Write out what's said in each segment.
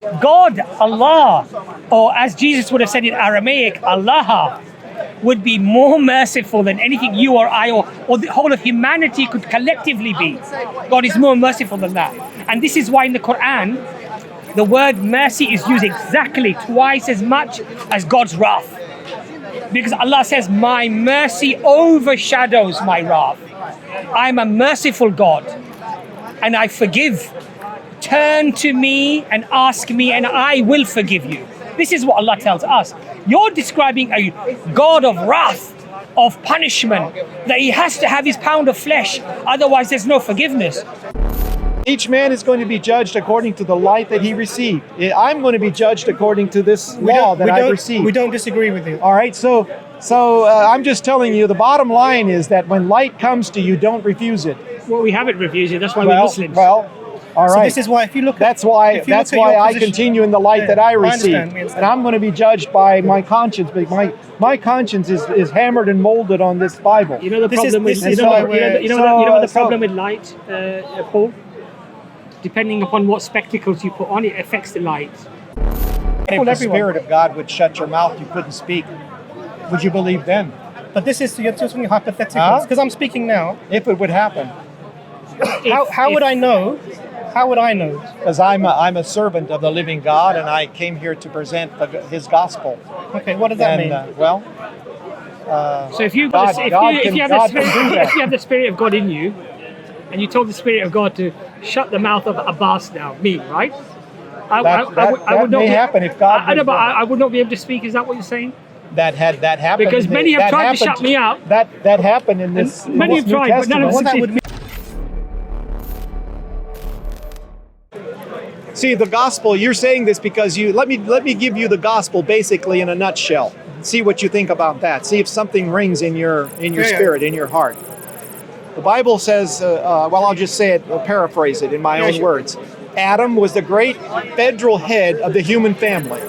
God, Allah, or as Jesus would have said in Aramaic, Allah, would be more merciful than anything you or I or the whole of humanity could collectively be. God is more merciful than that. And this is why in the Quran, the word mercy is used exactly twice as much as God's wrath. Because Allah says, my mercy overshadows my wrath. I'm a merciful God and I forgive. Turn to me and ask me and I will forgive you. This is what Allah tells us. You're describing a God of wrath, of punishment, that he has to have his pound of flesh, otherwise there's no forgiveness. Each man is going to be judged according to the light that he received. I'm going to be judged according to this law that I received. We don't disagree with you. All right, so I'm just telling you, the bottom line is that when light comes to you, don't refuse it. Well, we haven't refused it, that's why we're Muslims. Well, all right. So this is why, if you look at, that's why I continue in the light that I received, and I'm going to be judged by my conscience. But my conscience is hammered and molded on this Bible. You know the problem with the problem with light, Paul. Depending upon what spectacles you put on, it affects the light. If the Spirit of God would shut your mouth, you couldn't speak. Would you believe then? But this is, you're talking hypotheticals, because I'm speaking now. If it would happen. How would I know? How would I know? Because I'm a servant of the living God, and I came here to present His gospel. Okay, what does that mean? So if you have the Spirit of God in you, and you told the Spirit of God to shut the mouth of Abbas now, me, right? I would not happen if God. I would not be able to speak. Is that what you're saying? That happened. Because many have tried to shut me up. That happened in this. Many have tried, but none of them succeeded. See, the gospel, you're saying this because let me give you the gospel basically in a nutshell. See what you think about that. See if something rings in your spirit, in your heart. The Bible says, I'll just say it, I'll paraphrase it in my own words. Adam was the great federal head of the human family.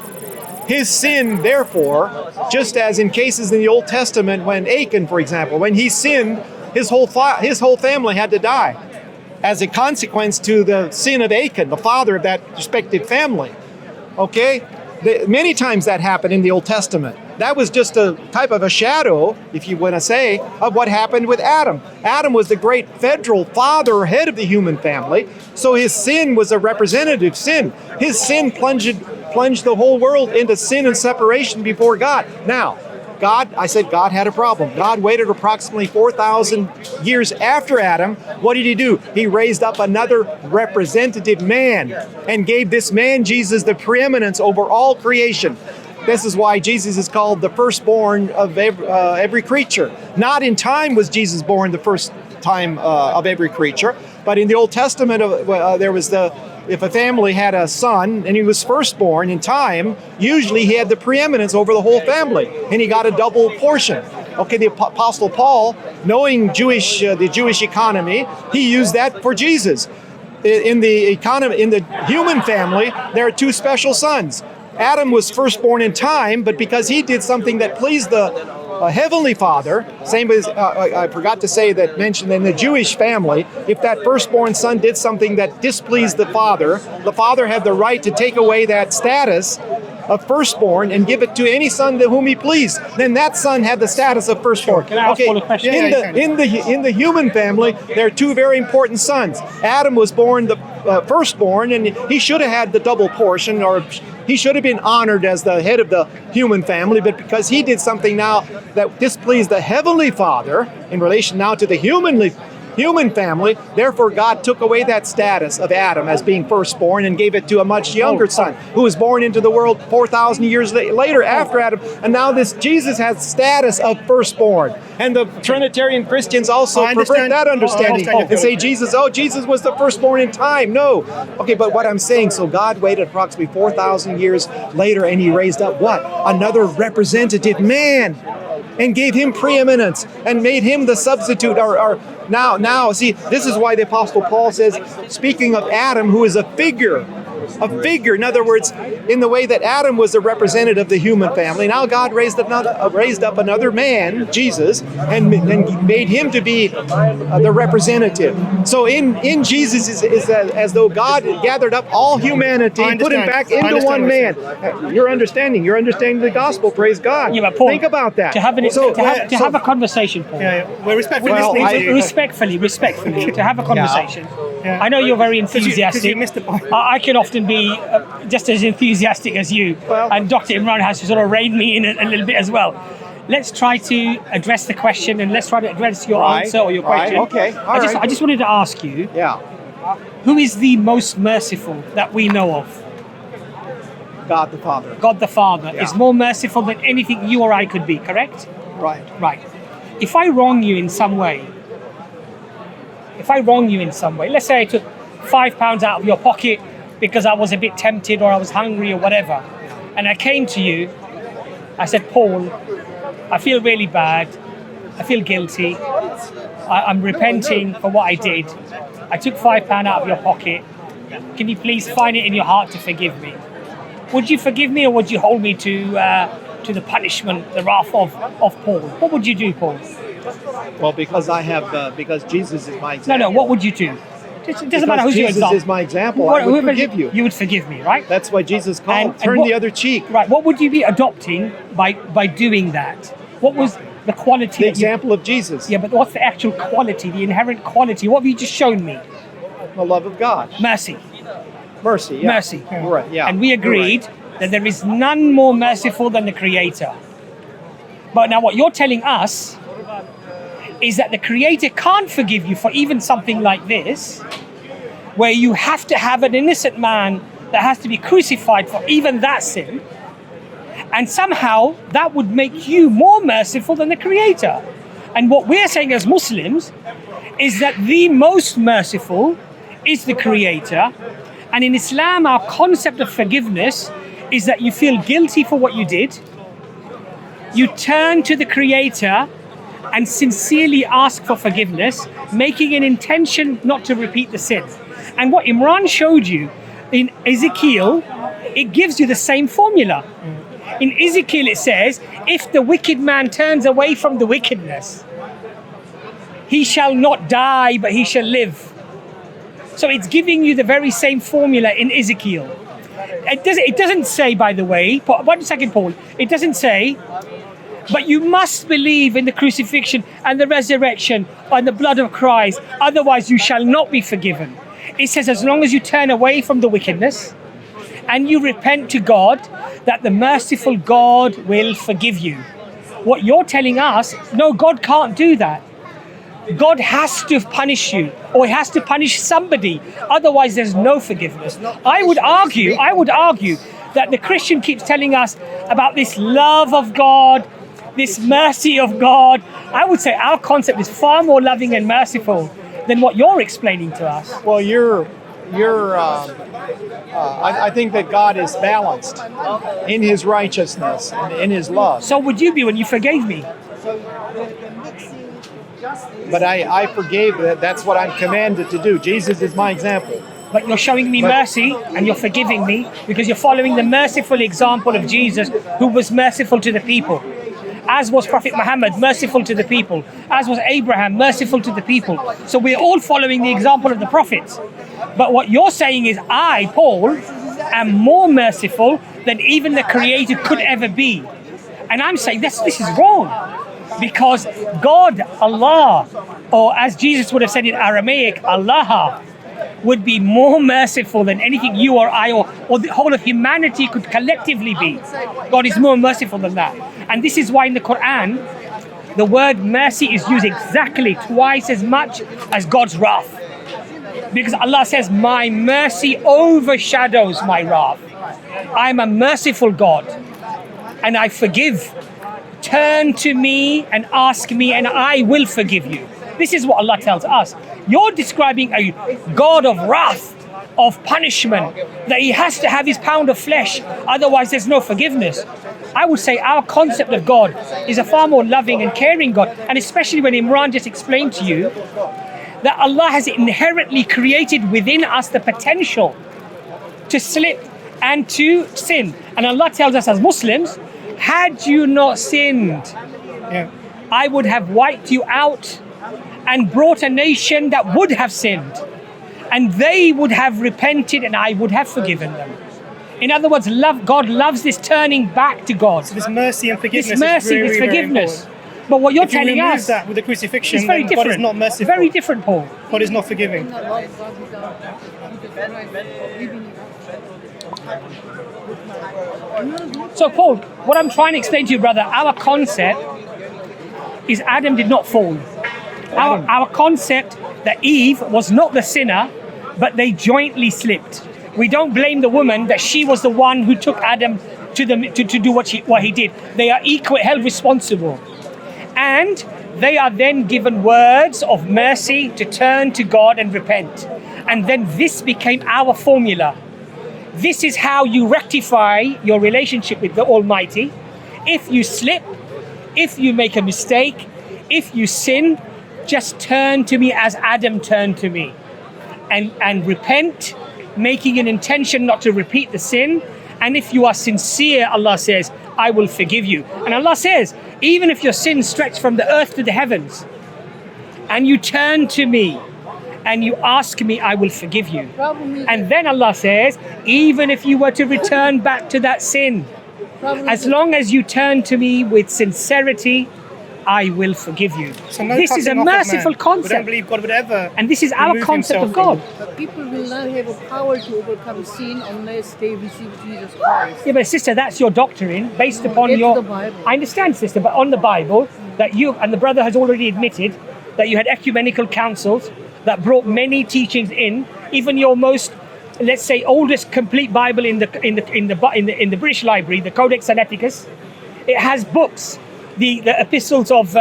His sin, therefore, just as in cases in the Old Testament when Achan, for example, when he sinned, his whole family had to die as a consequence to the sin of Achan, the father of that respective family. Okay? Many times that happened in the Old Testament. That was just a type of a shadow, if you want to say, of what happened with Adam. Adam was the great federal father, head of the human family, so his sin was a representative sin. His sin plunged the whole world into sin and separation before God. Now, God had a problem. God waited approximately 4,000 years after Adam. What did he do? He raised up another representative man and gave this man, Jesus, the preeminence over all creation. This is why Jesus is called the firstborn of every creature. Not in time was Jesus born the first time of every creature, but in the Old Testament, there was if a family had a son and he was firstborn in time, usually he had the preeminence over the whole family, and he got a double portion. Okay, the Apostle Paul, knowing the Jewish economy, he used that for Jesus. In the human family, there are two special sons. Adam was firstborn in time, but because he did something that pleased the Heavenly Father, same as I forgot to mention in the Jewish family, if that firstborn son did something that displeased the father had the right to take away that status of firstborn and give it to any son to whom he pleased. Then that son had the status of firstborn. Can I ask one question? In the human family, there are two very important sons. Adam was born the firstborn, and he should have had the double portion, or he should have been honored as the head of the human family, but because he did something now that displeased the Heavenly Father in relation now to the human family, therefore God took away that status of Adam as being firstborn and gave it to a much younger son who was born into the world 4,000 years later after Adam. And now this Jesus has status of firstborn. And the Trinitarian Christians also pervert that understanding and say Jesus was the firstborn in time. No. Okay, but what I'm saying, so God waited approximately 4,000 years later and he raised up what? Another representative man and gave him preeminence and made him the substitute. Now, see, this is why the Apostle Paul says, speaking of Adam, who is a figure a figure. In other words, in the way that Adam was the representative of the human family, now God raised up another man, Jesus, and made him to be the representative. So in Jesus is as though God gathered up all humanity, put him back into one man. You're understanding the gospel. Praise God. Yeah, but Paul, think about that. To have a conversation, Paul. We're respectfully Well, listening to you. Respectfully, to have a conversation. Yeah. I know you're very enthusiastic. Because you missed the point. I can often be just as enthusiastic as you, Well- and Dr. Imran has to sort of rein me in a little bit as well. Let's try to address the question, and let's try to address your answer or your question. Okay. All right. I just wanted to ask you, Yeah. who is the most merciful that we know of? God the Father. God the Father Yeah. is more merciful than anything you or I could be, correct? Right. Right. If I wrong you in some way, let's say I took £5 out of your pocket because I was a bit tempted or I was hungry or whatever, and I came to you, I said, Paul, I feel really bad, I feel guilty, I'm repenting for what I did, I took £5 out of your pocket, can you please find it in your heart to forgive me? Would you forgive me, or would you hold me to the punishment, the wrath of Paul? What would you do, Paul? Well, because Jesus is my example. No, what would you do? It doesn't matter who's your Jesus example. is my example. I would forgive you. You would forgive me, right? That's what Jesus called. And Turn what- the other cheek. Right. What would you be adopting by doing that? What was the quality? The that you- example of Jesus. Yeah, but what's the actual quality, the inherent quality? What have you just shown me? The love of God. Mercy. Mercy. Yeah. Mercy. Right. Yeah. And we You're agreed right. that there is none more merciful than the Creator. But now what you're telling us is that the Creator can't forgive you for even something like this, where you have to have an innocent man that has to be crucified for even that sin, and somehow that would make you more merciful than the Creator. And what we're saying as Muslims is that the most merciful is the Creator, and in Islam our concept of forgiveness is that you feel guilty for what you did, you turn to the Creator and sincerely ask for forgiveness, making an intention not to repeat the sin. And what Imran showed you in Ezekiel, it gives you the same formula. In Ezekiel it says, if the wicked man turns away from the wickedness, he shall not die, but he shall live. So it's giving you the very same formula in Ezekiel. It doesn't say, by the way, 1 second, Paul, it doesn't say, but you must believe in the crucifixion and the resurrection and the blood of Christ, otherwise you shall not be forgiven. It says as long as you turn away from the wickedness and you repent to God, that the merciful God will forgive you. What you're telling us, no, God can't do that. God has to punish you, or he has to punish somebody, otherwise there's no forgiveness. I would argue that the Christian keeps telling us about this love of God, this mercy of God. I would say our concept is far more loving and merciful than what you're explaining to us. Well, I think that God is balanced in his righteousness and in his love. So would you be when you forgave me? But I forgave that. That's what I'm commanded to do. Jesus is my example. But you're showing me mercy and you're forgiving me because you're following the merciful example of Jesus, who was merciful to the people. As was Prophet Muhammad, merciful to the people. As was Abraham, merciful to the people. So we're all following the example of the prophets. But what you're saying is, I, Paul, am more merciful than even the Creator could ever be. And I'm saying this is wrong. Because God, Allah, or as Jesus would have said in Aramaic, Allah, would be more merciful than anything you or I or the whole of humanity could collectively be. God is more merciful than that. And this is why in the Quran, the word mercy is used exactly twice as much as God's wrath. Because Allah says, my mercy overshadows my wrath. I'm a merciful God and I forgive. Turn to me and ask me and I will forgive you. This is what Allah tells us. You're describing a God of wrath, of punishment, that he has to have his pound of flesh, otherwise there's no forgiveness. I would say our concept of God is a far more loving and caring God, and especially when Imran just explained to you that Allah has inherently created within us the potential to slip and to sin. And Allah tells us as Muslims, had you not sinned, Yeah. I would have wiped you out and brought a nation that would have sinned. And they would have repented and I would have forgiven them. In other words, God loves this turning back to God. This mercy and forgiveness. This mercy, is this very, forgiveness. Very important. But what you're If you telling remove us, that with the crucifixion, it's very then different. God is not merciful. Very different, Paul. God is not forgiving. So, Paul, what I'm trying to explain to you, brother, our concept is Adam did not fall. Our concept that Eve was not the sinner, but they jointly slipped. We don't blame the woman that she was the one who took Adam to do what he did. They are held responsible. And they are then given words of mercy to turn to God and repent. And then this became our formula. This is how you rectify your relationship with the Almighty. If you slip, if you make a mistake, if you sin, just turn to me as Adam turned to me. And repent, making an intention not to repeat the sin. And if you are sincere, Allah says, I will forgive you. And Allah says, even if your sins stretch from the earth to the heavens, and you turn to me, and you ask me, I will forgive you. And then Allah says, even if you were to return back to that sin, as long as you turn to me with sincerity, I will forgive you. So no this is a cutting off of merciful man. concept. We don't believe God would ever. And this is our remove concept of himself God. from- But people will not have a power to overcome sin unless they receive Jesus Christ. Yeah, but sister, that's your doctrine based upon It's your. the Bible. I understand, sister, but on the Bible, that you and the brother has already admitted that you had ecumenical councils that brought many teachings in. Even your most, let's say, oldest complete Bible in the British Library, the Codex Sinaiticus, it has books, the epistles of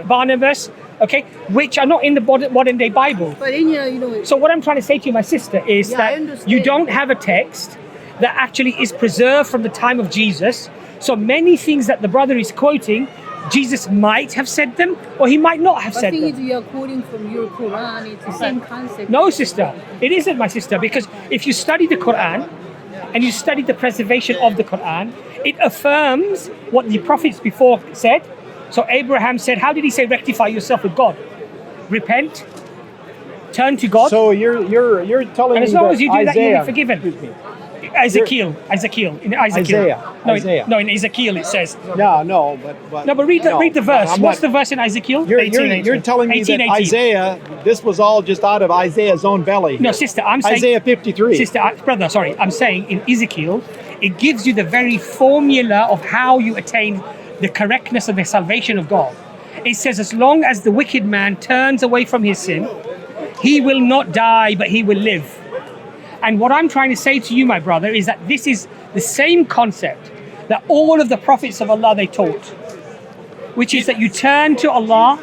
Barnabas, okay, which are not in the modern day Bible. But in here, So what I'm trying to say to you, my sister, is Yeah, I that understand. you don't have a text that actually is preserved from the time of Jesus. So many things that the brother is quoting, Jesus might have said them, or he might not have the said thing is, them. we are quoting from your Quran. It's the same concept. No, sister, it isn't, my sister, because if you study the Quran and you study the preservation of the Quran, it affirms what the prophets before said. So Abraham said, how did he say rectify yourself with God? Repent, turn to God, So you're telling and as me long that as you do that, you'll Isaiah, be forgiven. excuse me. Ezekiel. No, Isaiah. no, in Ezekiel it says. No, but No, but read the verse. I'm What's not- the verse in Ezekiel? You're telling me that 18:18. Isaiah, this was all just out of Isaiah's own belly. No, sister, I'm saying. Isaiah 53. Sister, brother, sorry, I'm saying in Ezekiel, it gives you the very formula of how you attain the correctness of the salvation of God. It says, as long as the wicked man turns away from his sin, he will not die, but he will live. And what I'm trying to say to you, my brother, is that this is the same concept that all of the prophets of Allah they taught, which is that you turn to Allah,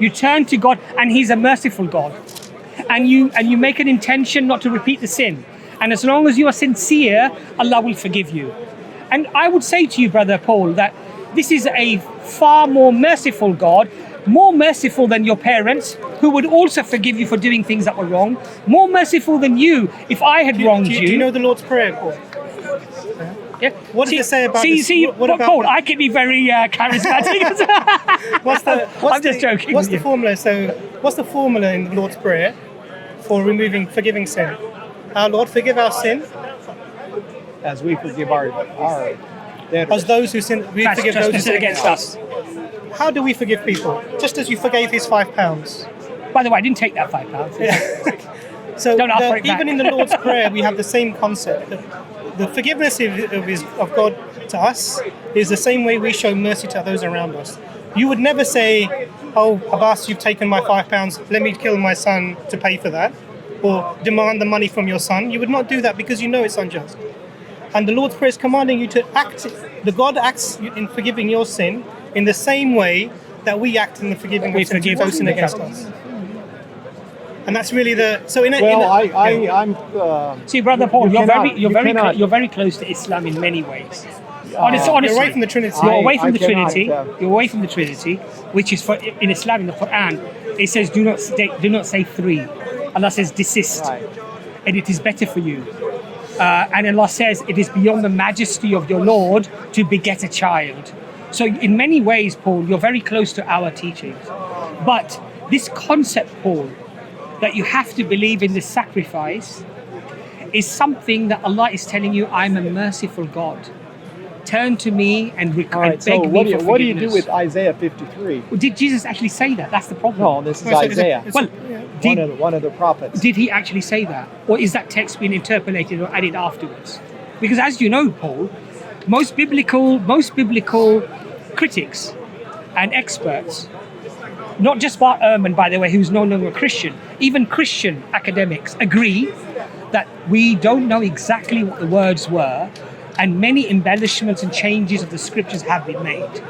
you turn to God, and He's a merciful God, and you make an intention not to repeat the sin. And as long as you are sincere, Allah will forgive you. And I would say to you, brother Paul, that this is a far more merciful God, more merciful than your parents, who would also forgive you for doing things that were wrong, more merciful than you if I had wronged Do you know the Lord's Prayer, Paul? Yeah. What does it say about see, this? See, What about Paul, the- I can be very charismatic. I'm just joking What's with the you. formula? So, what's the formula in the Lord's Prayer for forgiving sin? Our Lord, forgive our sin, As we forgive our debtors. as those who sin. We That's forgive those who sin against against us. How do we forgive people? Just as you forgave his £5. By the way, I didn't take that £5. So Don't ask for it back. even in the Lord's Prayer, we have the same concept. The forgiveness of God to us is the same way we show mercy to those around us. You would never say, "Oh, Abbas, you've taken my £5. Let me kill my son to pay for that," or demand the money from your son. You would not do that because you know it's unjust. And the Lord's Prayer is commanding you to act. The God acts in forgiving your sin in the same way that we act in the forgiving We of sin forgive to those sin against us. And that's really the I'm. See, brother Paul, You cannot- you're very close to Islam in many ways. Honestly, You're away from the Trinity. You're away from I the cannot, Trinity. You're away from the Trinity, which is in Islam in the Quran. It says, "Do not say three." Allah says, "Desist." Right. and it is better for you. And Allah says, it is beyond the majesty of your Lord to beget a child. So in many ways, Paul, you're very close to our teachings. But this concept, Paul, that you have to believe in this sacrifice is something that Allah is telling you, I'm a merciful God. Turn to me and beg me for forgiveness. What do you do with Isaiah 53? Well, did Jesus actually say that? That's the problem. No, this is Isaiah. Well, one of the prophets. did he actually say that? Or is that text being interpolated or added afterwards? Because as you know, Paul, most biblical critics and experts, not just Bart Ehrman, by the way, who's no longer a Christian, even Christian academics agree that we don't know exactly what the words were, and many embellishments and changes of the scriptures have been made.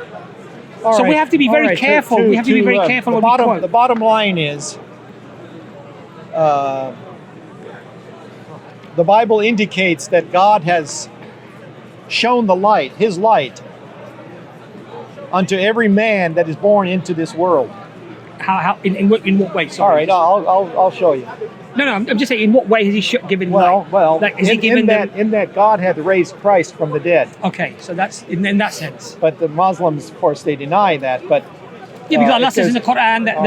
So we have to be very careful. We have to be very careful when we quote. The bottom line is, the Bible indicates that God has shown the light, His light, unto every man that is born into this world. How in what way? Sorry. All right, I'll show you. No, I'm just saying, in what way has he given Well, like, has he given in that God hath raised Christ from the dead. Okay, so that's in that sense. But the Muslims, of course, they deny that. But Yeah, because Allah says in the Quran that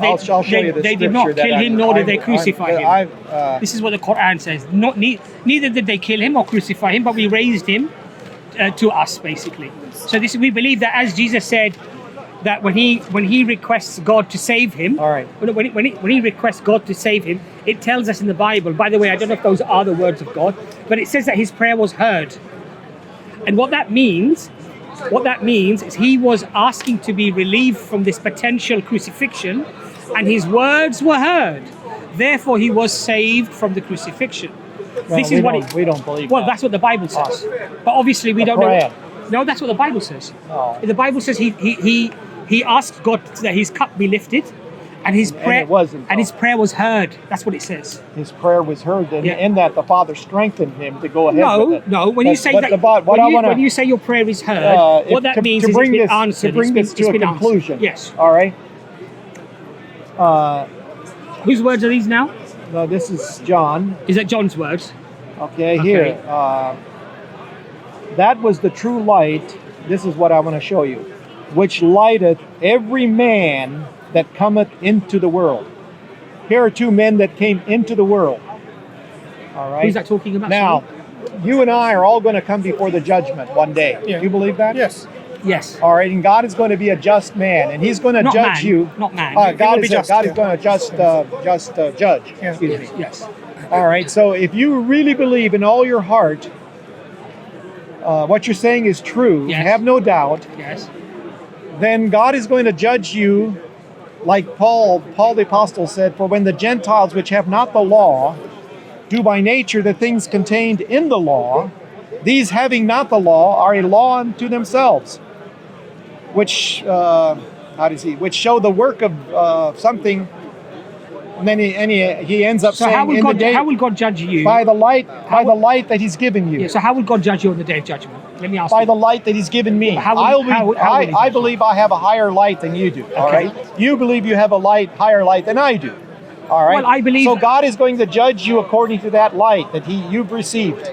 I'll show you the they did not scripture kill that him, nor did they crucify him. This This is what the Quran says. Neither did they kill him or crucify him, but we raised him to us, basically. So we believe that, as Jesus said, that when he requests God to save him, All right. when he requests God to save him, it tells us in the Bible. By the way, I don't know if those are the words of God, but it says that his prayer was heard. And what that means is he was asking to be relieved from this potential crucifixion, and his words were heard. Therefore, he was saved from the crucifixion. This is what we don't believe. Well, that. that's what the Bible says. But obviously, we don't know. No, that's what the Bible says. Oh. The Bible says he asked God that his cup be lifted, and his prayer his prayer was heard. That's what it says. His prayer was heard, and Yeah. in that the Father strengthened him to go ahead with it. No. When you say that, when you say your prayer is heard, what that means is it's been answered. To bring this to a conclusion. Yes. All right. Whose words are these now? No, this is John. Is that John's words? Okay, here. That was the true light. This is what I want to show you. Which lighteth every man that cometh into the world. Here are two men that came into the world. All right. Who's that talking about? Now, you and I are all going to come before the judgment one day. Yeah. Do you believe that? Yes. Yes. All right, and God is going to be a just man, and He's going to Not judge man, you. not man. God is just, going yeah. to just judge. Yeah. Excuse me. Yes. All right, so if you really believe in all your heart what you're saying is true, Yes. have no doubt, Yes. then God is going to judge you like Paul the Apostle said, for when the Gentiles which have not the law do by nature the things contained in the law, these having not the law are a law unto themselves, which which show the work of something. And then he ends up So saying, how will in God judge you? by the light that He's given you. Yeah, so how will God judge you on the day of judgment? Let me ask By you. the light that He's given me. How will he I judge believe I have a higher light than you do. All Okay. right. You believe you have a higher light than I do. All right. Well, I believe- So God is going to judge you according to that light that you've received.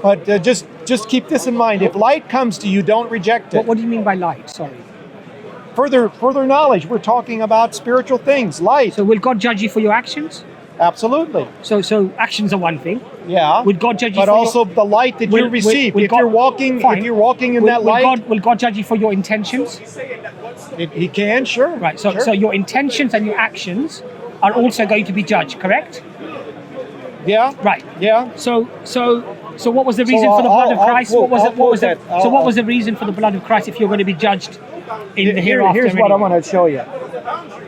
But just keep this in mind. If light comes to you, don't reject it. What do you mean by light? Sorry. Further knowledge. We're talking about spiritual things. Light. So will God judge you for your actions? Absolutely. So actions are one thing. Yeah. Would God judge you But for also the light that you receive. If you're walking in that light, will God judge you for your intentions? He can, sure. Right. So sure. so your intentions and your actions are also going to be judged, correct? Yeah. Right. Yeah. So what was the reason for the blood of Christ? What was the reason for the blood of Christ if you're going to be judged in the hereafter? Here's what I want to show you.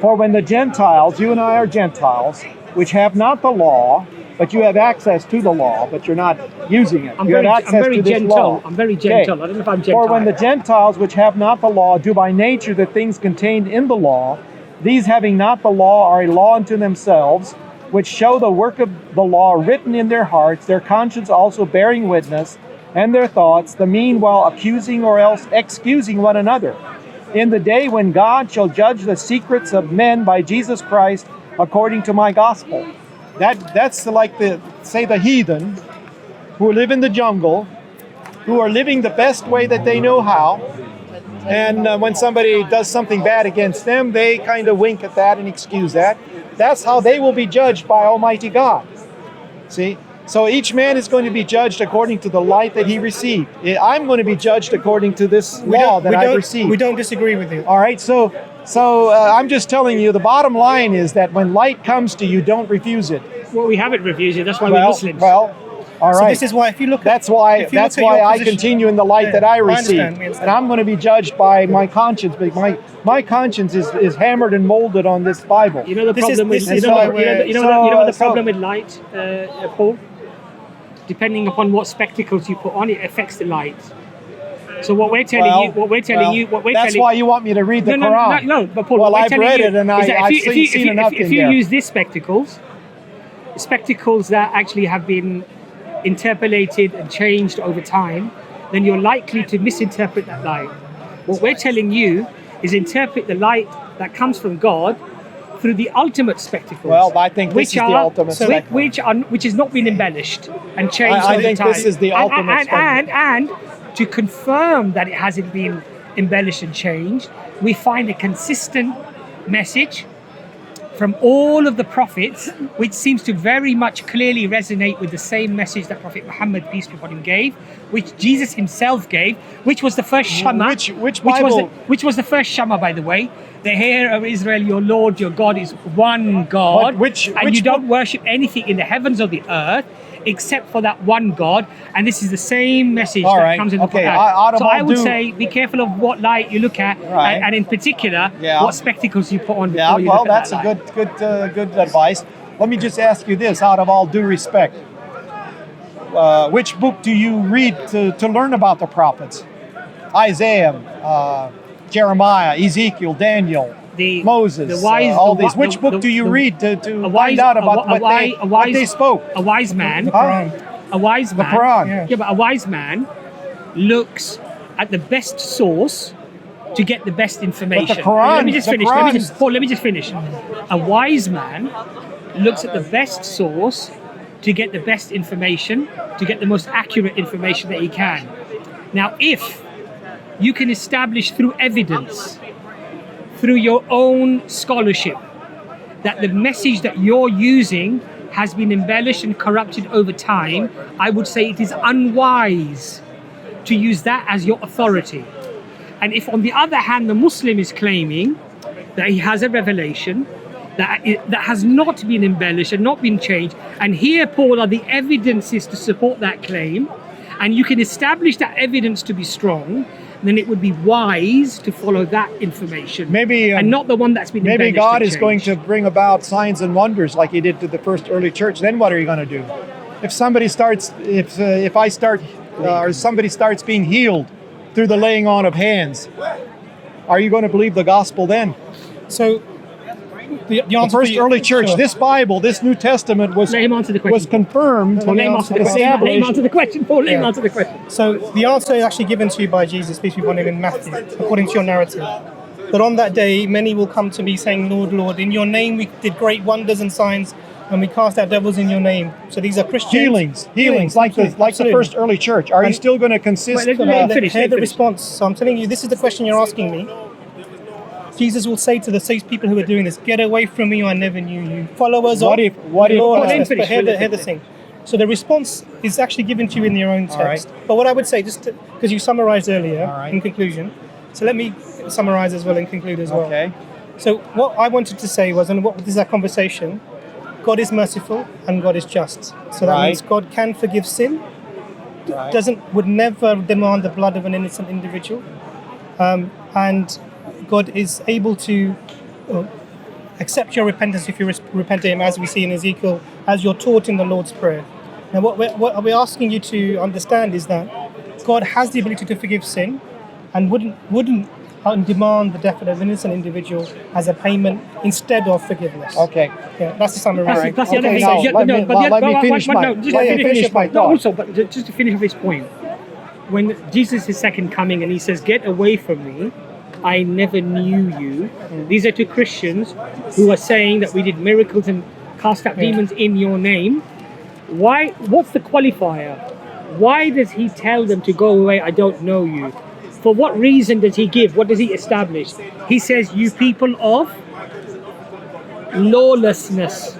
For when the Gentiles, you and I are Gentiles, which have not the law, but you have access to the law, but you're not using it. I'm you very, have access I'm very to this gentle. law. I'm very gentle. Okay. I don't know if I'm gentle. For when the Gentiles, which have not the law, do by nature the things contained in the law, these having not the law are a law unto themselves, which show the work of the law written in their hearts, their conscience also bearing witness, and their thoughts, the meanwhile accusing or else excusing one another. In the day when God shall judge the secrets of men by Jesus Christ, according to my gospel. That's like the heathen who live in the jungle, who are living the best way that they know how. And when somebody does something bad against them, they kind of wink at that and excuse that. That's how they will be judged by Almighty God. See? So each man is going to be judged according to the light that he received. I'm going to be judged according to this law that I've received. We don't disagree with you. All right, so I'm just telling you, the bottom line is that when light comes to you, don't refuse it. Well, we haven't refused it. That's why we're Muslims. Well, all right. So this is why, if you look at that's why I continue in the light that I received, understand. and I'm going to be judged by my conscience. But my conscience is hammered and molded on this Bible. You know the This is- problem with this is you know why what we're- the problem with light, Paul. Depending upon what spectacles you put on, it affects the light. So what we're telling That's why you want me to read the Quran. No, but Paul, well, what we're I've telling read you it, and is that I've seen enough if in you there. use these spectacles that actually have been interpolated and changed over time, then you're likely to misinterpret that light. What we're telling you is interpret the light that comes from God through the ultimate spectacles. Well, I think this is the ultimate spectacle. Which has not been embellished and changed I over think time. this is the ultimate spectacle. And to confirm that it hasn't been embellished and changed, we find a consistent message from all of the prophets, which seems to very much clearly resonate with the same message that Prophet Muhammad, peace be upon him, gave, which Jesus himself gave, which was the first Shama. Which Bible? Which was the first Shama, by the way. The Heir of Israel, your Lord, your God is one God. Which you don't worship anything in the heavens or the earth except for that one God. And this is the same message that comes in the Quran. So I would say be careful of what light you look at, and in particular, what spectacles you put on before you look at that light. That's good advice. Let me just ask you this, out of all due respect. Which book do you read to learn about the prophets? Isaiah, Jeremiah, Ezekiel, Daniel, Moses, all these. Which book do you read to find out about what they spoke? A wise man. A wise man. The Quran. Yeah, but a wise man looks at the best source to get the best information. But the Quran, let me just finish. Let me just finish. A wise man looks at the best source to get the best information, to get the most accurate information that he can. Now, if you can establish through evidence, through your own scholarship, that the message that you're using has been embellished and corrupted over time, I would say it is unwise to use that as your authority. And if, on the other hand, the Muslim is claiming that he has a revelation that has not been embellished and not been changed, and here, Paul, are the evidences to support that claim, and you can establish that evidence to be strong, then it would be wise to follow that information, and not the one that's been embellished. Maybe God is going to bring about signs and wonders like He did to the first early church. Then what are you going to do? If somebody starts, or somebody starts being healed through the laying on of hands, are you going to believe the gospel then? So the first early church, this Bible, this New Testament was confirmed. Let him answer the question, Paul. Let him answer the question. So the answer is actually given to you by Jesus, peace be upon him, in Matthew, according to your narrative. That on that day, many will come to me saying, Lord, Lord, in your name we did great wonders and signs, and we cast out devils in your name. So these are Christians. Healings, like the first early church. Are you still going to consist? Hear the response. So I'm telling you, this is the question you're asking me. Jesus will say to the 6 people who are doing this, get away from me, I never knew you. Followers of the Lord. Hear the thing. So the response is actually given to you in your own text. But what I would say, just because you summarized earlier in conclusion, so let me summarize as well and conclude as well. Okay. So what I wanted to say was, and what this is our conversation, God is merciful and God is just. So that means God can forgive sin, would never demand the blood of an innocent individual, and God is able to accept your repentance if you repent to Him, as we see in Ezekiel, as you're taught in the Lord's Prayer. Now, what we're asking you to understand is that God has the ability to forgive sin, and wouldn't demand the death of an innocent individual as a payment instead of forgiveness. Okay. Yeah, that's the summary. That's the other thing. Let me finish my thought. Also, but just to finish this point, when Jesus is second coming and He says, "Get away from me, I never knew you." These are to Christians who are saying that we did miracles and cast out demons in your name. Why? What's the qualifier? Why does he tell them to go away? I don't know you. For what reason does he give? What does he establish? He says, you people of lawlessness.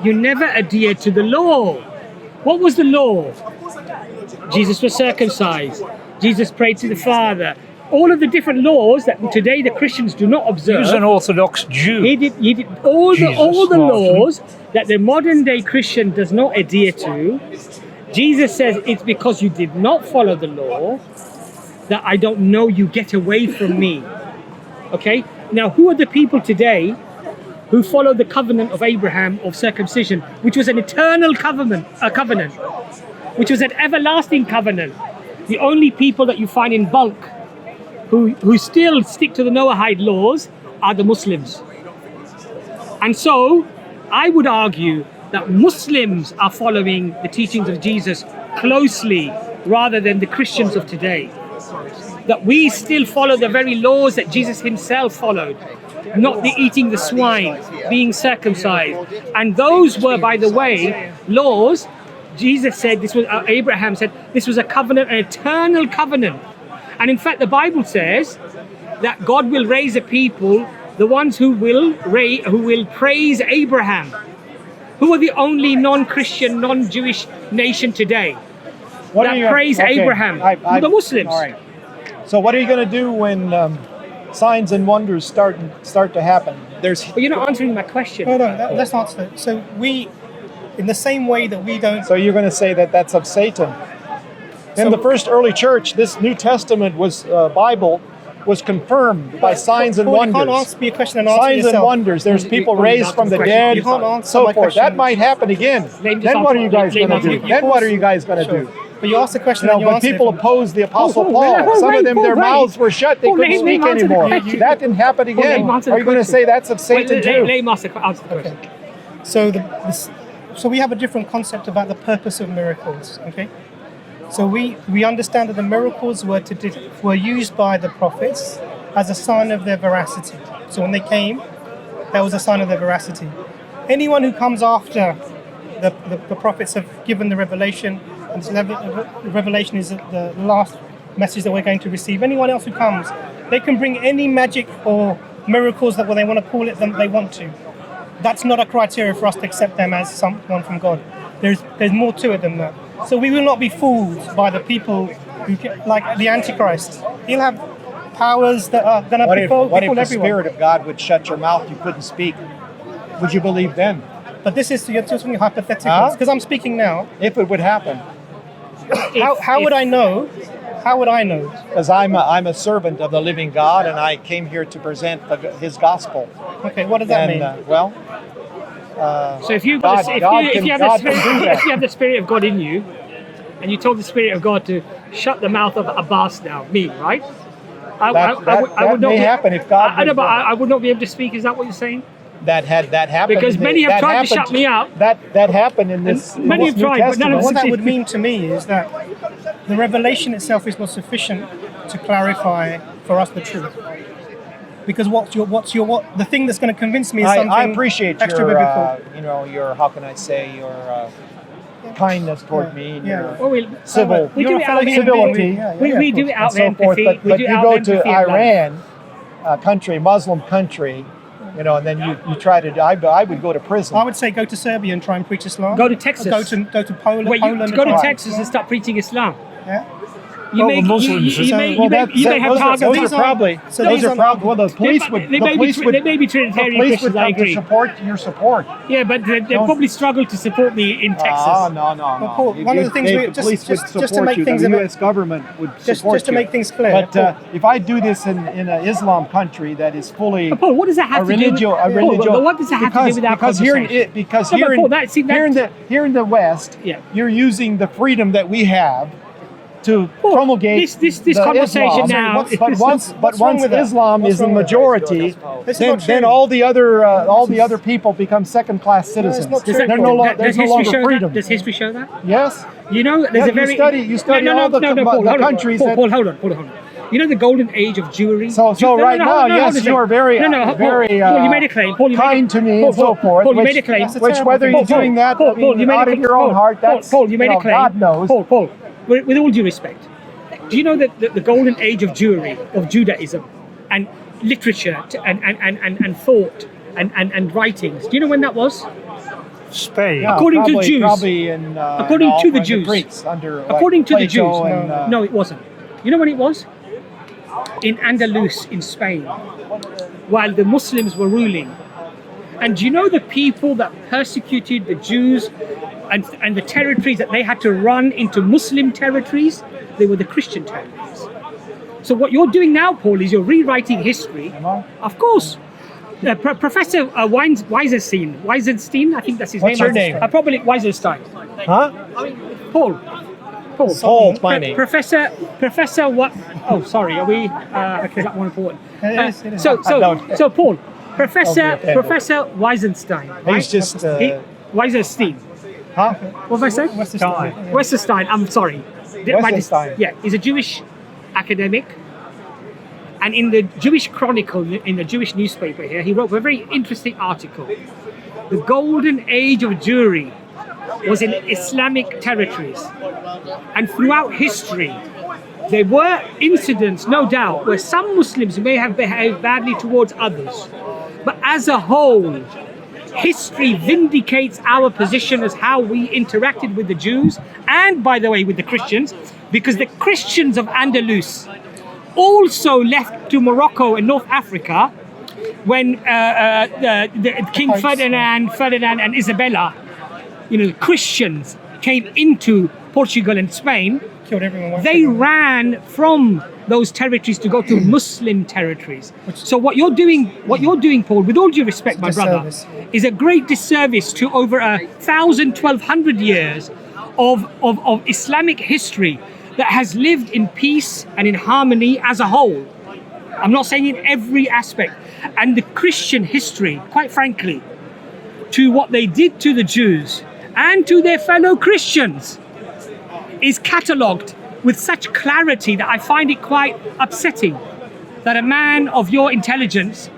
You never adhered to the law. What was the law? Jesus was circumcised. Jesus prayed to the Father. All of the different laws that today the Christians do not observe. He was an Orthodox Jew. He did all the Jesus laws that the modern day Christian does not adhere to. Jesus says it's because you did not follow the law that I don't know you, get away from me. Okay? Now, who are the people today who follow the covenant of Abraham of circumcision, which was an eternal covenant, which was an everlasting covenant? The only people that you find in bulk who still stick to the Noahide laws are the Muslims. And so, I would argue that Muslims are following the teachings of Jesus closely rather than the Christians of today. That we still follow the very laws that Jesus himself followed, not the eating the swine, being circumcised. And those were, by the way, laws. Jesus said this was, Abraham said this was a covenant, an eternal covenant. And in fact, the Bible says that God will raise a people, the ones who will praise Abraham, who are the only non-Christian, non-Jewish nation today that praise Abraham, the Muslims. All right. So what are you going to do when signs and wonders start to happen? But you're not answering my question. No, let's answer it. So we, in the same way that we don't... So you're going to say that that's of Satan. In the first early church, this New Testament Bible was confirmed by signs and wonders. You can't ask me a question and answer signs yourself. and wonders. There's people raised from the dead, You can't answer so my forth. question. That might happen again. Then what are you guys going to do? Then what are you guys going to do? But you asked the question You know, and you when answered people it. opposed the Apostle Paul, Paul, some of them, their wait. mouths were shut. They Paul, couldn't let speak him answer the anymore. question. That didn't happen Paul, let again. him answer Are the you going to question. say that's of Satan too? Let him answer the question. Okay. So we have a different concept about the purpose of miracles. Okay. So we understand that the miracles were used by the prophets as a sign of their veracity. So when they came, that was a sign of their veracity. Anyone who comes after the prophets have given the revelation, and the revelation is the last message that we're going to receive. Anyone else who comes, they can bring any magic or miracles that they want to call it that they want to. That's not a criteria for us to accept them as someone from God. There's more to it than that. So we will not be fooled by the people who, like the Antichrist. He'll have powers that are going to befall What if the everyone. Spirit of God would shut your mouth, you couldn't speak? Would you believe then? But this is, you're talking hypotheticals, because I'm speaking now. If it would happen. How would I know? How would I know? Because I'm a servant of the living God, and I came here to present His gospel. Okay, what does that mean? So if you God can do that. if you have the Spirit of God in you, and you told the Spirit of God to shut the mouth of Abbas now, me, right? That may happen if God. I would not be able to speak. Is that what you're saying? That happened. Because many have tried to shut me up. That happened in this. Many have tried, but none of What them that would mean to me is that the revelation itself is not sufficient to clarify for us the truth. Because what the thing that's going to convince me is something I appreciate extra biblical. your how can I say your kindness toward me, and your we do it out of civility. We do it out of empathy. But you go to Iran, Muslim country, and then you try to. I would go to prison. I would say go to Serbia and try and preach Islam. Go to Texas. Go to Poland. Wait, Poland go to Texas and start preaching Islam. Yeah. You may have targets. Those are probably. Well, the police would. They may be Trinitarian Christians. I agree. Support your support. Yeah, but they probably struggle to support me in Texas. No. Well, Paul, one of the things the police would support you. The U.S. government would support you. Just to make things clear. But if I do this in an Islam country that is fully Paul, what does that have to do with what does that have to do with our conversation? Because here in the West, you're using the freedom that we have to promulgate this conversation Islam. now. But once Islam is the majority, then all the other people become second-class citizens. They're no longer freedom. Does history show that? Yes. You know, there's a very you study all the countries. Paul, hold on. You know the golden age of Jewry? So right now, yes, you are very, very Paul, you made a claim. Paul, you kind to me and so forth. Paul, you made a claim. Which whether you're doing that out of your own heart, that's, Paul, you made a claim. God knows. Paul, with all due respect, do you know that the golden age of Jewry, of Judaism, and literature and thought and writings, do you know when that was? Spain. Yeah, according to Jews. Probably in, according to the Jews. Greeks, under, according to the Plato Jews. and, No, it wasn't. You know when it was? In Andalus, in Spain, while the Muslims were ruling. And do you know the people that persecuted the Jews and the territories that they had to run into Muslim territories? They were the Christian territories. So what you're doing now, Paul, is you're rewriting history. Am I? Of course. Professor Weisenstein, I think that's his What's name. your name? Probably Weisenstein. Huh? Paul. Paul, my name. Professor what? Oh, sorry. Are we? Is that more important? It is. So Paul, Professor Okay. Weisenstein. He's just, Weisenstein. huh? What have I said? Westerstein. I'm sorry. Westerstein. Yeah, he's a Jewish academic. And in the Jewish Chronicle, in the Jewish newspaper here, he wrote a very interesting article. The golden age of Jewry was in Islamic territories. And throughout history, there were incidents, no doubt, where some Muslims may have behaved badly towards others. But as a whole, history vindicates our position as how we interacted with the Jews and, by the way, with the Christians, because the Christians of Andalus also left to Morocco and North Africa when the King Ferdinand and Isabella, the Christians came into Portugal and Spain. Killed everyone. They ran from those territories to go to Muslim territories. So what you're doing, Paul, with all due respect, my brother, is a great disservice to over 1,200 years of Islamic history that has lived in peace and in harmony as a whole. I'm not saying in every aspect. And the Christian history, quite frankly, to what they did to the Jews and to their fellow Christians, is catalogued with such clarity that I find it quite upsetting that a man of your intelligence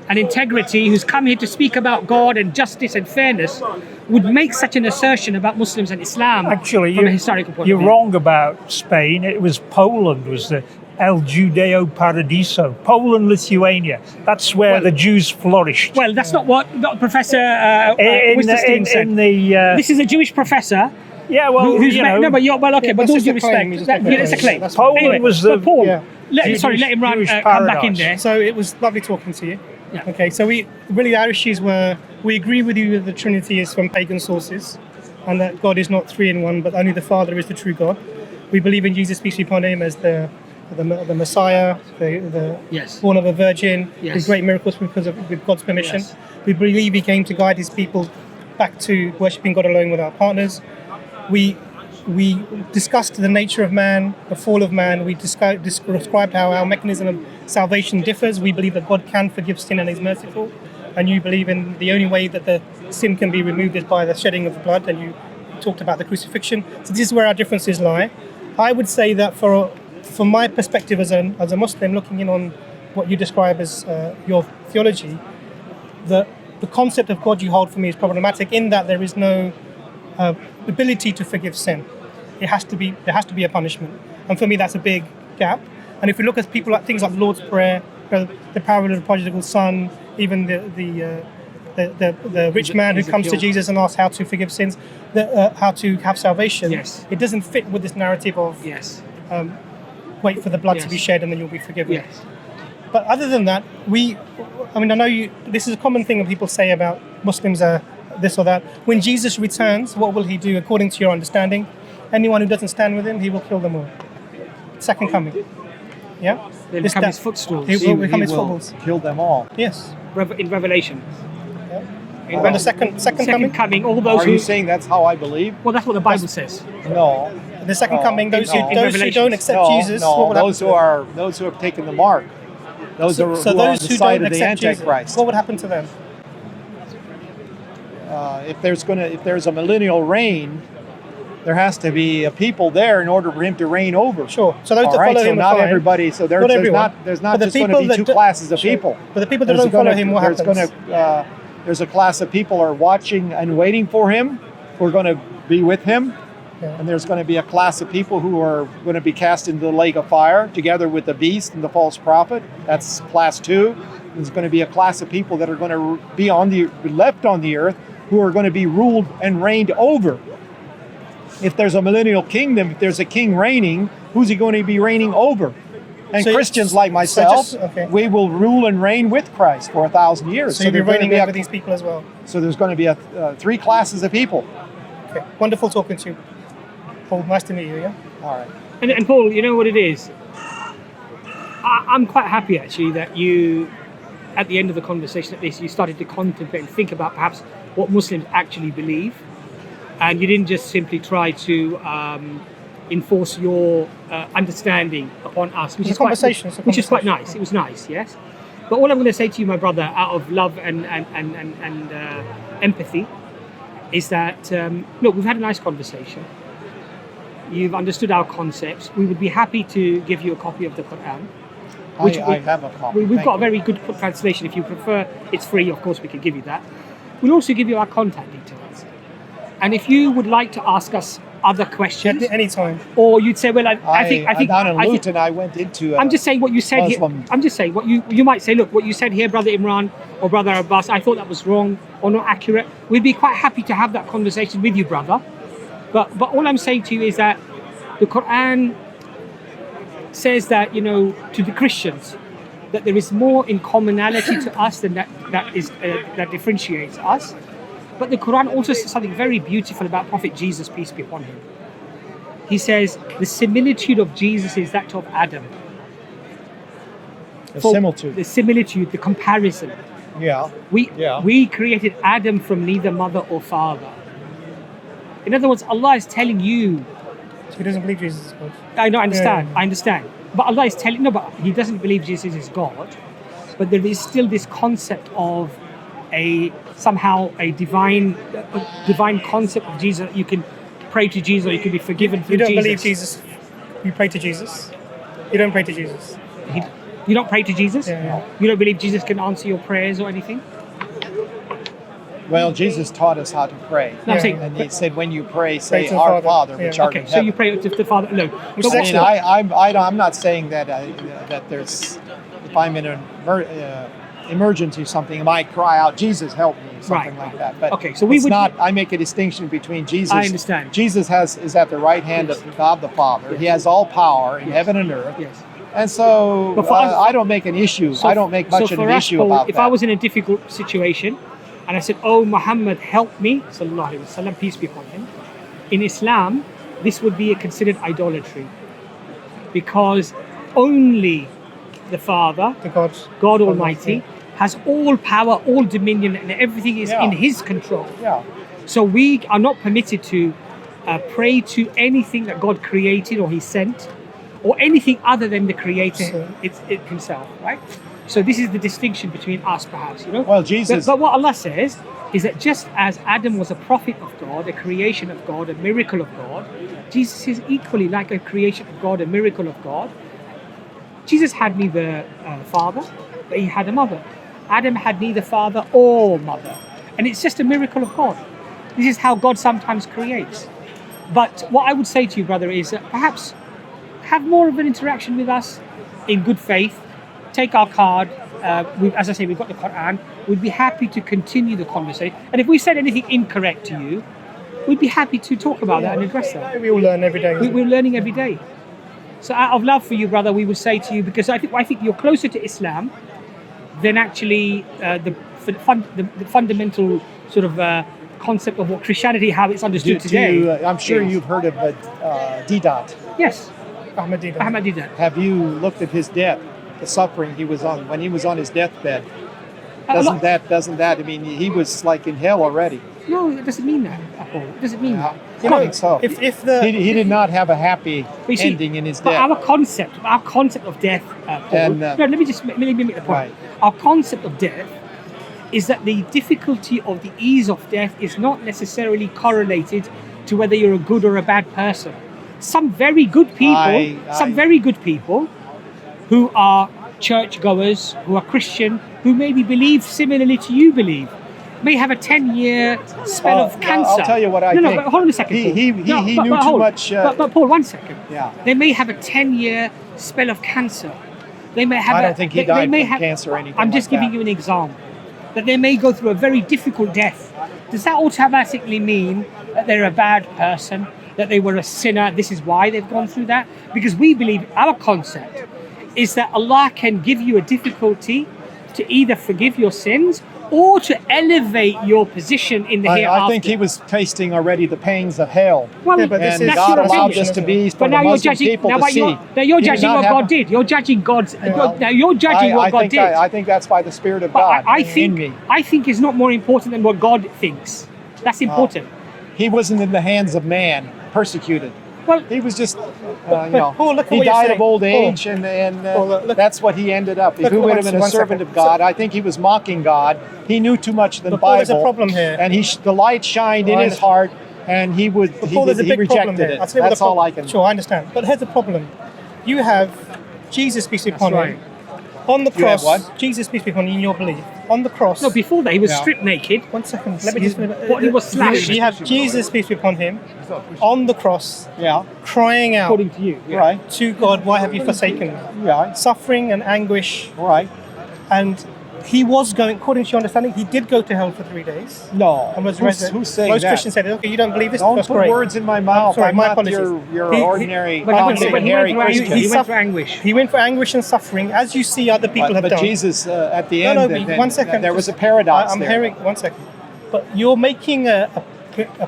and integrity, who's come here to speak about God and justice and fairness, would make such an assertion about Muslims and Islam. Actually, from a historical point you're of view. wrong about Spain. It was Poland, was the El Judeo Paradiso. Poland, Lithuania. That's where the Jews flourished. Well, that's not what Professor in Wisterstein said. This is a Jewish professor. Yeah, well, who's you know, no, but okay, but that's all just due a claim, respect, he's just it's a making a claim. claim. Poland Anyway, was the but Paul, Yeah. let him Jewish come back in paradise. there. So it was lovely talking to you. Yeah. Okay, so our issues were, we agree with you that the Trinity is from pagan sources and that God is not three in one, but only the Father is the true God. We believe in Jesus, peace be upon him, as the Messiah, the Yes. born of a virgin, Yes. did great miracles with God's permission. Yes. We believe he came to guide his people back to worshipping God alone with our partners. We discussed the nature of man, the fall of man. We described how our mechanism of salvation differs. We believe that God can forgive sin and is merciful. And you believe in the only way that the sin can be removed is by the shedding of blood. And you talked about the crucifixion. So this is where our differences lie. I would say that from my perspective as a Muslim, looking in on what you describe as your theology, the concept of God you hold for me is problematic in that there is no ability to forgive sin. There has to be a punishment, and for me that's a big gap. And if we look at people like things like the Lord's Prayer, the parable of the prodigal son, even the rich man who comes to Jesus and asks how to forgive sins, how to have salvation, Yes. it doesn't fit with this narrative of Yes. wait for the blood to Yes. be shed and then you'll be forgiven. Yes. But other than that, I know this is a common thing that people say about Muslims are this or that. When Jesus returns, what will he do according to your understanding? Anyone who doesn't stand with him, he will kill them all. Second coming. Yeah? They become his footstools. He will become his footballs. Kill them all. Yes. In Revelation. And the second coming, all those Are who... you saying that's how I believe? Well, that's what the Bible says. No. the second coming, those who Revelations. don't accept Jesus, what will those happen who those who have taken the mark. Those to who them? So are on those the who side don't of the accept Jesus, Antichrist. what would happen to them? If there's a millennial reign, there has to be a people there in order for him to reign over. Sure. So those All that right, follow so him not are fine. everybody. So Not everyone. there's not But the just going to people be that two do- classes of Sure. people. But the people that There's don't follow gonna- him, what there's happens? there's a class of people are watching and waiting for him, who are going to be with him. Yeah. And there's going to be a class of people who are going to be cast into the lake of fire together with the beast and the false prophet. That's class 2. There's going to be a class of people that are going to be left on the earth, who are going to be ruled and reigned over. If there's a millennial kingdom, if there's a king reigning, who's he going to be reigning over? And So- Christians like so myself, okay. we will rule and reign with Christ for 1,000 years. So you'll be there's going to reigning be over these people as well. so there's going to be 3 classes of people. Okay. Wonderful talking to you, Paul. Nice to meet you. Yeah. All right. And Paul, you know what it is? I'm quite happy actually that you, at the end of the conversation at least, you started to contemplate and think about perhaps what Muslims actually believe. And you didn't just simply try to enforce your understanding upon us, which It's is a conversation, it's a which is quite conversation. nice. It was nice, yes. But all I'm going to say to you, my brother, out of love and empathy, is that look, we've had a nice conversation. You've understood our concepts. We would be happy to give you a copy of the Quran. I have a copy. We've Thank got a you. very good translation. If you prefer, it's free. Of course, we can give you that. We'll also give you our contact details. And if you would like to ask us other questions, At any time. or you'd say, well, I think, down in I think- Luton, I went into. I'm just saying what you said Muslim. here. I'm just saying what you might say. Look, what you said here, Brother Imran or Brother Abbas, I thought that was wrong or not accurate. We'd be quite happy to have that conversation with you, brother. But all I'm saying to you is that the Quran says that, you know, to the Christians, that there is more in commonality to us than that differentiates us. But the Quran also says something very beautiful about Prophet Jesus, peace be upon him. He says the similitude of Jesus is that of Adam. a For similitude. The similitude, the comparison. Yeah. We created Adam from neither mother or father. In other words, Allah is telling you. So he doesn't believe Jesus is God. I know, I understand. Yeah. I understand. But Allah is telling no, but he doesn't believe Jesus is God. But there is still this concept of somehow a divine concept of Jesus. You can pray to Jesus, or you can be forgiven through You don't Jesus. believe Jesus. You pray to Jesus. You don't pray to Jesus. You don't pray to Jesus. Yeah. You don't believe Jesus can answer your prayers or anything. Well, Jesus taught us how to pray. No, I'm saying- And he said, when you pray, Pray say, to the Our Father." Father, Yeah. which art Okay, in so heaven. you pray to the Father. No, Which but is what- actually- I'm not saying that that there's, if I'm in an emergency or something, I might cry out, Jesus, help me, something Right. like that. But Okay, so we it's would- not, I make a distinction between Jesus. I understand. Jesus is at the right hand of God the Father. He has all power in heaven and earth. Yes. And so But for us- I don't make an issue. I don't make much so of for an us, issue Paul, about if that. I was in a difficult situation and I said, "Oh Muhammad, help me," sallallahu alaihi wasallam, peace be upon him. In Islam, this would be considered idolatry, because only the Father, The God. God Almighty, has all power, all dominion, and everything is Yeah. in His control. Yeah. So we are not permitted to pray to anything that God created or He sent, or anything other than the Creator So- it Himself, right? So this is the distinction between us, perhaps, you know. Well, Jesus- But what Allah says is that just as Adam was a prophet of God, a creation of God, a miracle of God, Jesus is equally like a creation of God, a miracle of God. Jesus had neither father, but he had a mother. Adam had neither father or mother. And it's just a miracle of God. This is how God sometimes creates. But what I would say to you, brother, is that perhaps have more of an interaction with us in good faith. Take our card. As I say, we've got the Quran. We'd be happy to continue the conversation. And if we said anything incorrect to you, we'd be happy to talk about that and address that. We all learn every day. We're learning every day. So out of love for you, brother, we would say to you, because I think you're closer to Islam than actually the fundamental sort of concept of what Christianity, how it's understood today. I'm sure is. you've heard of Didat. Yes, Ahmadiyya. Ahmadiyya. Have you looked at his death, the suffering he was on when he was on his deathbed? A lot- Doesn't that? I mean, he was like in hell already. No, it doesn't mean that at all. It doesn't mean that. I Come on. think so. If the He did not have a happy But you see, ending in his but death. our concept of death, Paul. And, no, let me make the point. right. Our concept of death is that the difficulty of the ease of death is not necessarily correlated to whether you're a good or a bad person. Some very good people, very good people who are churchgoers, who are Christian, who maybe believe similarly to you believe, may have a 10-year spell of cancer. I'll tell you what I think. think. No, but hold on a second. He knew too much. But Paul, 1 second. Yeah. They may have a 10-year spell of cancer. They may have. I don't think he died from cancer or anything. I'm just giving you an example. That they may go through a very difficult death. Does that automatically mean that they're a bad person? That they were a sinner? This is why they've gone through that? Because we believe our concept is that Allah can give you a difficulty to either forgive your sins or to elevate your position in the hereafter. I think he was tasting already the pains of hell. Well, Yeah, but this and is God your allowed opinion, this to isn't be it? for But the now you're Muslim judging. people Now, to see. now you're He did judging not what have God a- did. You're judging God's. Well, now you're judging what God did. I think that's by the Spirit of But God I in me. think it's not more important than what God thinks. That's important. He wasn't in the hands of man, persecuted. Well, He was just, Paul, look at he what you're died saying. of old Paul. age, and Paul, look- that's what he ended up. If look he at would one- have been a one servant second. of God, I think he was mocking God. He knew too much of the But Paul, Bible. there's a problem here. And the light shined in I his heart, and he Paul, there's a big problem rejected here. I'll it. tell you what That's the all problem- I can. Sure, I understand. But here's the problem. You have Jesus, peace be upon right. him, on the You have cross. what? Jesus, peace be upon him, in your belief. On the cross. no, before that he was Yeah. stripped naked. 1 second. Let me just finish. What he was slashed. You have Jesus, peace be upon him, on the cross, Yeah, crying out According to you, yeah. right, to God, why have you forsaken me? right, Suffering and anguish. right. And he was going, according to your understanding, he did go to hell for 3 days. No, And was who's resurrected. saying Most that? Christians say, okay, you don't believe this? Don't That's put great. words in my mouth. sorry, I'm my not apologies. your He- ordinary, But he went ordinary through anguish. Christian. He went suffered- through anguish. He went for anguish and suffering, as you see other people have But done. Jesus, at the No, end, no, then- but 1 second. there was a paradox I'm there. hearing, 1 second. But you're making a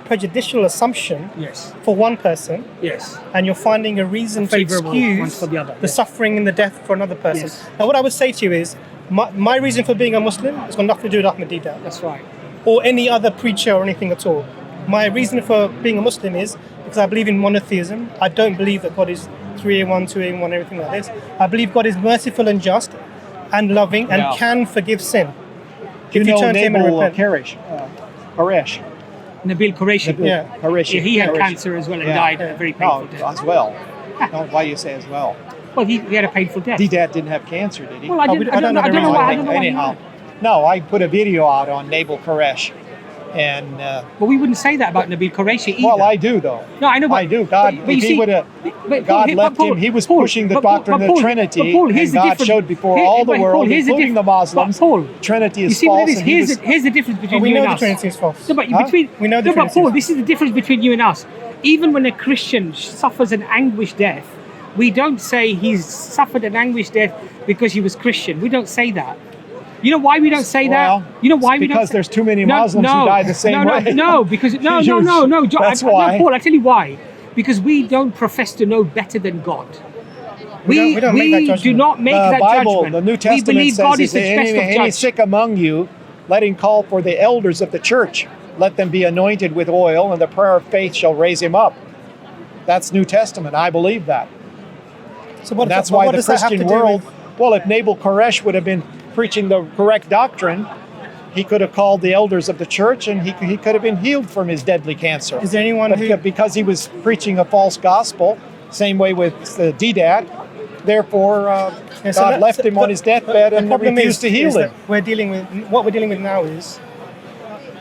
prejudicial assumption Yes. for one person, Yes. and you're finding a reason A to favourable one excuse for the other, yes. suffering and the death for another person. Yes. Now, what I would say to you is, my reason for being a Muslim has got nothing to do with Ahmadiyya That's right. or any other preacher or anything at all. My reason for being a Muslim is because I believe in monotheism. I don't believe that God is 3-in-1, 2-in-1, everything like this. I believe God is merciful and just and loving and Yeah. can forgive sin. You if you know turn to him and Nabil repent. Koresh. Nabil Qureshi. Yeah. Koreshi. Yeah, he had Koreshi. cancer as well and Yeah. died a very painful No, death. as well. No, why you say as well? Well, he had a painful death. D-Dad didn't have cancer, did he? Well, I don't know why. I don't know why. Anyhow, no, I put a video out on Nabil Koresh, and But we wouldn't say that about Nabil Qureshi either. well, I do though. No, I know. But, I do. God, but you if he see- would have, but God Paul, left but Paul, him. He was Paul, pushing the but Paul, doctrine but of Paul, the Trinity, but Paul, here's and the God difference. showed before Here- all the but world, Paul, here's the including the diff- Muslims, but Paul, Trinity you is see what false. it is? and he was, Here's the difference between But we you know and the us. Trinity is false. No, but Huh? between We know the no, but Trinity Paul, is- this is the difference between you and us. Even when a Christian suffers an anguished death, we don't say he's suffered an anguished death because he was Christian. We don't say that. You know why we don't say Well, that? You know why it's we don't? because say- there's too many Muslims who die the same way. No, because no, That's why. Paul, I tell you why. Because we don't profess to know better than God. We don't make that do judgment. not make the that Bible, judgment. the New we Testament believe says, God is the "If best of any judges. sick among you, let him call for the elders of the church. Let them be anointed with oil, and the prayer of faith shall raise him up." That's New Testament. I believe that. So what, That's but why what the does that have to Christian do world, with- well, if Nabil Koresh would have been preaching the correct doctrine, he could have called the elders of the church and he could have been healed from his deadly cancer. Is there anyone But who- because he was preaching a false gospel, same way with D-Dad, therefore Yeah, so God that- left him but- on his but deathbed the and problem refused to heal is him. that what we're dealing with now is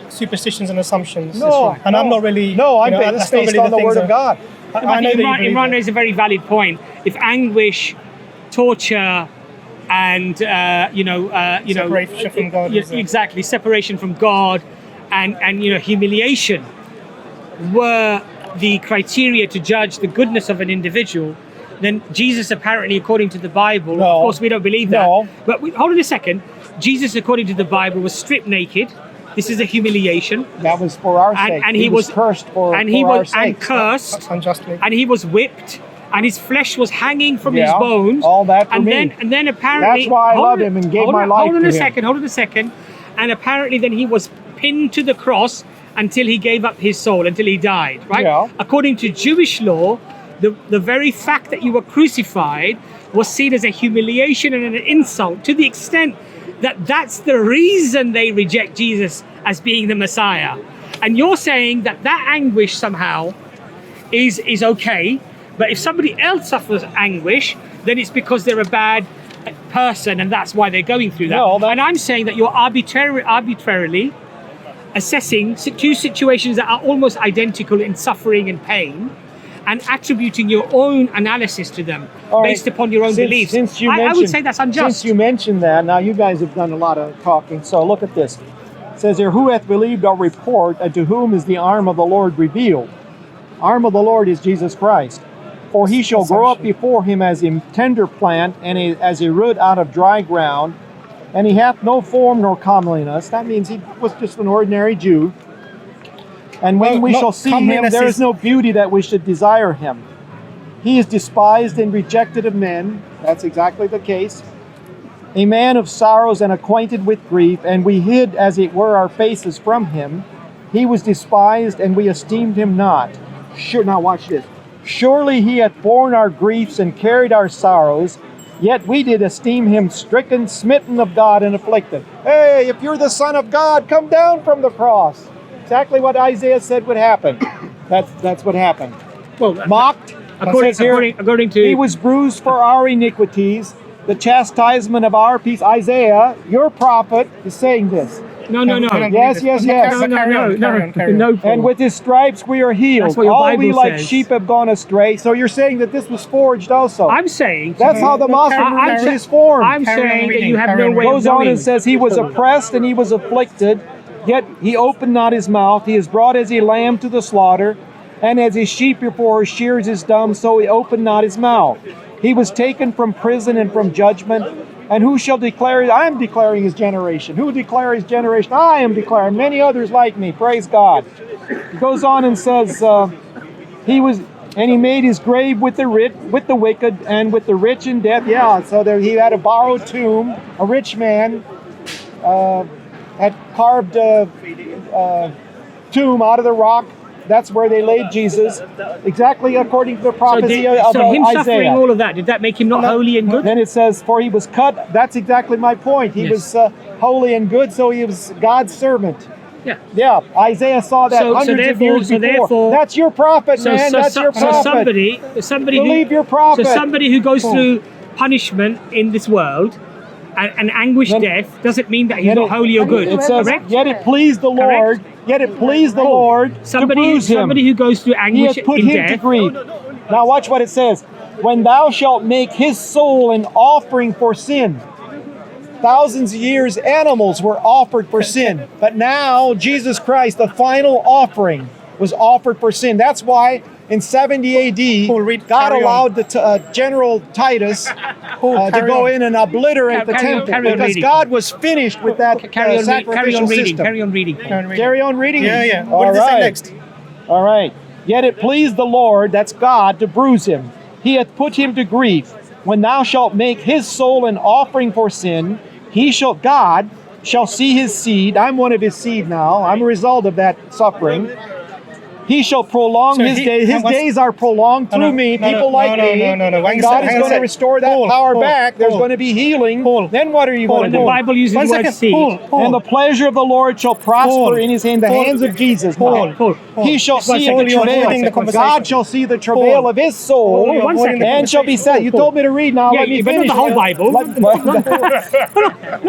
superstitions and assumptions. No, and I'm not really. No, I'm that's that's not based really on the things Word that- of God. I know that you believe Imran that. raised a very valid point. If anguish, torture, and Separation from God is a- exactly separation from God, and humiliation were the criteria to judge the goodness of an individual, then Jesus apparently, according to the Bible, No. of course we don't believe that. No. But hold on a second. Jesus, according to the Bible, was stripped naked. This is a humiliation. That was for our sake. And he was cursed for and he our was and sake. cursed unjustly. and he was whipped and his flesh was hanging from his Yeah, bones. all that for and me. then apparently That's why I hold love on- him and gave hold my on- life hold on to a him. second, hold on a second. And apparently then he was pinned to the cross until he gave up his soul, until he died, right? Yeah. According to Jewish law, the very fact that you were crucified was seen as a humiliation and an insult, to the extent that that's the reason they reject Jesus as being the Messiah. And you're saying that anguish somehow is okay, but if somebody else suffers anguish, then it's because they're a bad person and that's why they're going through that. No, and I'm saying that you're arbitrarily assessing two situations that are almost identical in suffering and pain, and attributing your own analysis to them based upon your own beliefs. I would say that's unjust. Since you mentioned that, now you guys have done a lot of talking, so look at this. It says here, who hath believed our report, and to whom is the arm of the Lord revealed? Arm of the Lord is Jesus Christ. For he shall grow up before him as a tender plant, and as a root out of dry ground, and he hath no form nor comeliness. That means he was just an ordinary Jew. And when we shall see him, there is no beauty that we should desire him. He is despised and rejected of men. That's exactly the case. A man of sorrows and acquainted with grief, and we hid, as it were, our faces from him. He was despised, and we esteemed him not. Sure, now watch this. Surely he hath borne our griefs and carried our sorrows, yet we did esteem him stricken, smitten of God, and afflicted. Hey, if you're the Son of God, come down from the cross. Exact't what Isaiah said would happen. That's what happened. Well, mocked. According to he was bruised for our iniquities, the chastisement of our peace. Isaiah, your prophet, is saying this. No. Yes. No. And with his stripes we are healed. That's what your All Bible we like says. sheep have gone astray. So you're saying that this was forged also. I'm saying That's how the Muslim is formed. I'm saying that you have no way of Goes on knowing. and says he was oppressed and he was afflicted, yet he opened not his mouth. He is brought as a lamb to the slaughter, and as a sheep before her shears is dumb, so he opened not his mouth. He was taken from prison and from judgment. And who shall declare? I am declaring his generation. Who declare his generation? I am declaring. Many others like me. Praise God. He goes on and says, he made his grave with the wicked, and with the rich in death. Yeah, so there he had a borrowed tomb. A rich man had carved a tomb out of the rock. That's where they laid Jesus, exactly according to the prophecy of him Isaiah. suffering all of that, did that make him not holy and good? Then it says, for he was cut. That's exactly my point. He was holy and good, so he was God's servant. Yeah. Isaiah saw that hundreds of years before. That's your prophet, man. That's your prophet. Somebody believe your prophet. So somebody who goes through punishment in this world and anguish death doesn't mean that he's not holy or good. It says, correct? yet it pleased the Lord. Yet it pleased the Lord to bruise him. Somebody who goes through anguish he hath put in him death. to grief. Now watch what it says. When thou shalt make his soul an offering for sin. Thousands of years animals were offered for sin. But now Jesus Christ, the final offering, was offered for sin. That's why in 70 AD, God allowed the General Titus to go in and obliterate the temple because God was finished with that sacrificial system. Carry on reading. Carry on reading? Yeah. What does it say next? All right. Yet it pleased the Lord, that's God, to bruise him. He hath put him to grief. When thou shalt make his soul an offering for sin, God shall see his seed. I'm one of his seed now. I'm a result of that suffering. He shall prolong his days. His days are prolonged through me, people like me. And God is going to restore that power back. There's going to be healing. Then what are you going to do? The Bible uses the word seed. And the pleasure of the Lord shall prosper in his hand, the hands of Jesus. He shall see the travail. God shall see the travail of his soul and shall be set. You told me to read now. Let me but finish. not the whole Bible. Not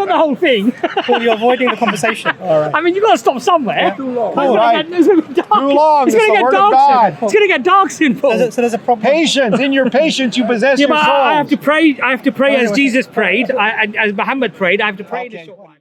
the whole thing. Paul, you're avoiding the conversation. I mean, you've got to stop somewhere. Too long. It's going to get dark soon. It's going to get dark soon, Paul. So there's a problem. Patience. In your patience, you possess your soul. I have to pray. I have to pray as Jesus prayed. As Muhammad prayed. I have to pray in a short while.